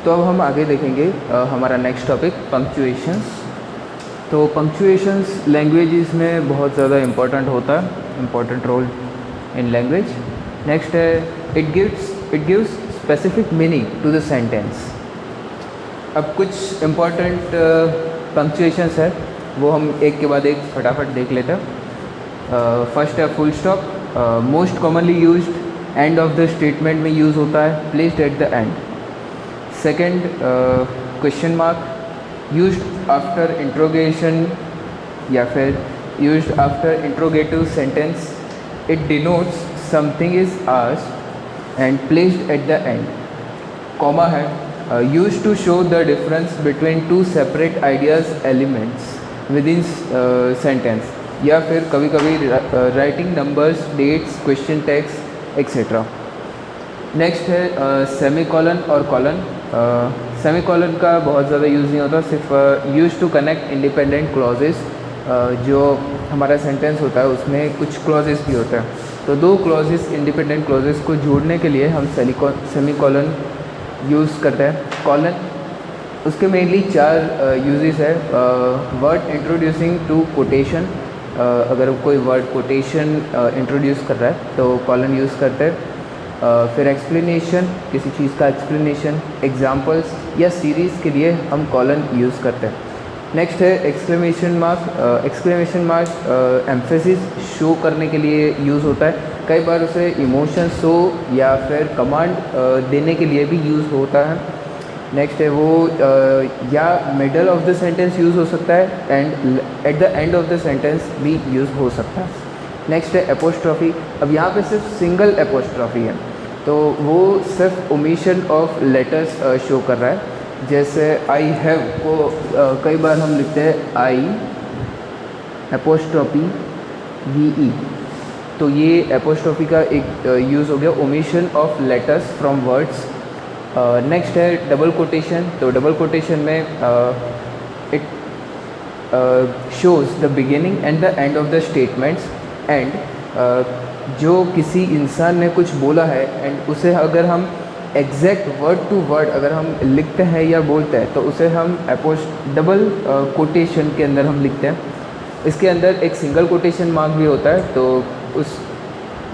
तो अब हम आगे देखेंगे हमारा नेक्स्ट टॉपिक पंक्चुएशंस। तो पंक्चुएशंस लैंग्वेजेस में बहुत ज़्यादा इम्पोर्टेंट होता है, important role in language. Next है it gives specific meaning to the sentence. अब कुछ इम्पोर्टेंट पंक्चुएशंस है, वो हम एक के बाद एक फटाफट देख लेते हैं। फर्स्ट है full stop, most commonly used end of the statement में यूज़ होता है, placed at the end. Second question mark, used after interrogation या फिर used after interrogative sentence, it denotes something is asked and placed at the end. Comma है, used to show the difference between two separate ideas elements within sentence, या फिर कभी कभी writing numbers, dates, question tags etcetera. Next है semicolon और colon. Semicolon का बहुत ज़्यादा यूज़ नहीं होता, सिर्फ use to connect independent clauses. जो हमारा सेंटेंस होता है उसमें कुछ क्लॉजेस भी होता है, तो दो क्लॉजेस, इंडिपेंडेंट क्लॉजेस को जोड़ने के लिए हम सेमी कॉलन यूज़ करते हैं। कॉलन, उसके मेनली चार यूजेस है। वर्ड इंट्रोड्यूसिंग टू कोटेशन, अगर कोई वर्ड कोटेशन इंट्रोड्यूस कर रहा है तो कॉलन यूज़ करते हैं। फिर एक्सप्लेनेशन, किसी चीज़ का एक्सप्लेनेशन, एग्जांपल्स या सीरीज़ के लिए हम कॉलन यूज़ करते हैं। नेक्स्ट है exclamation mark. Exclamation mark emphasis show करने के लिए यूज़ होता है, कई बार उसे इमोशन शो या फिर कमांड देने के लिए भी यूज़ होता है। नेक्स्ट है वो या middle of the sentence use हो सकता है and at the end of the sentence भी यूज़ हो सकता है। नेक्स्ट है एपोस्ट्रॉफी। अब यहाँ पे सिर्फ सिंगल एपोस्ट्रॉफी है, तो वो सिर्फ ओमिशन ऑफ लेटर्स शो कर रहा है। जैसे आई हैव को कई बार हम लिखते हैं आई एपोस्ट्रॉफी वी ई, तो ये एपोस्ट्रॉफी का एक यूज़ हो गया, omission of letters from words. Next है डबल कोटेशन। तो डबल कोटेशन में it shows the beginning and the end of the statements, and जो किसी इंसान ने कुछ बोला है एंड उसे अगर हम एग्जैक्ट वर्ड टू वर्ड अगर हम लिखते हैं या बोलते हैं तो उसे हम डबल कोटेशन के अंदर हम लिखते हैं। इसके अंदर एक सिंगल कोटेशन मार्क भी होता है, तो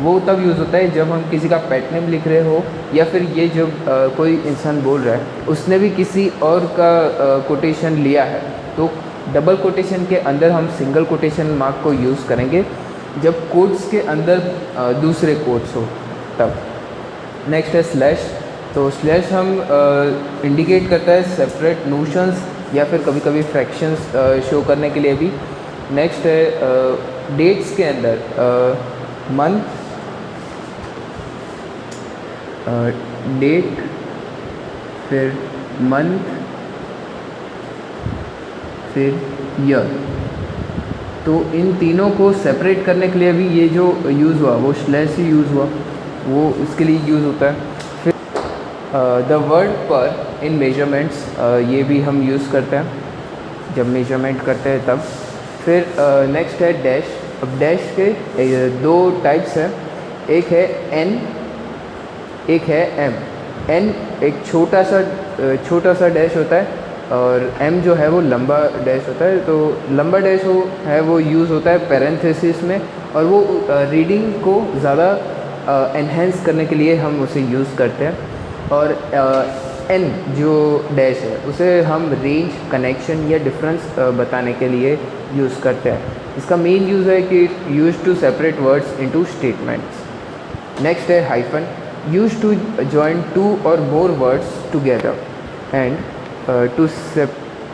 वो तब यूज़ होता है जब हम किसी का पेट नेम लिख रहे हो, या फिर ये जब कोई इंसान बोल रहा है उसने भी किसी और का कोटेशन लिया है, तो डबल कोटेशन के अंदर हम सिंगल कोटेशन मार्क को यूज़ करेंगे जब कोट्स के अंदर दूसरे कोट्स हो तब। नेक्स्ट है स्लैश। तो स्लैश हम इंडिकेट करता है सेपरेट नोशंस या फिर कभी कभी फ्रैक्शंस शो करने के लिए भी। नेक्स्ट है डेट्स के अंदर मंथ, डेट, फिर मंथ, फिर ईयर। तो इन तीनों को सेपरेट करने के लिए भी ये जो यूज़ हुआ वो स्लैश ही यूज़ हुआ, वो उसके लिए यूज़ होता है। फिर द वर्ड पर इन मेजरमेंट्स, ये भी हम यूज़ करते हैं जब मेजरमेंट करते हैं तब। फिर नेक्स्ट है डैश। अब डैश के दो टाइप्स हैं, एक है एन, एक है एम। एन एक छोटा सा डैश होता है और एम जो है वो लंबा डैश होता है। तो लंबा डैश वो यूज़ होता है पैरेंथेसिस में, और वो रीडिंग को ज़्यादा एनहेंस करने के लिए हम उसे यूज़ करते हैं। और एन जो डैश है उसे हम रेंज, कनेक्शन या डिफरेंस बताने के लिए यूज़ करते हैं। इसका मेन यूज़ है कि use to separate words into statements. Next है hyphen, use to join two और more words together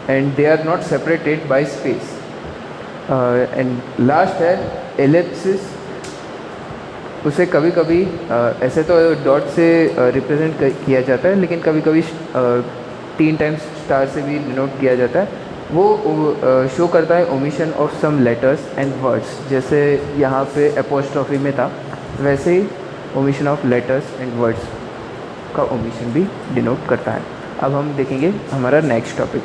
and they are not separated by space. And last है एलिप्सिस। उसे कभी कभी ऐसे तो डॉट से रिप्रेजेंट किया जाता है, लेकिन कभी कभी 3 टाइम्स स्टार से भी डिनोट किया जाता है। वो शो करता है omission of some letters and words, जैसे यहाँ पे एपोस्ट्रॉफी में था वैसे ही omission of letters and words का ओमिशन भी डिनोट करता है। अब हम देखेंगे हमारा नेक्स्ट टॉपिक।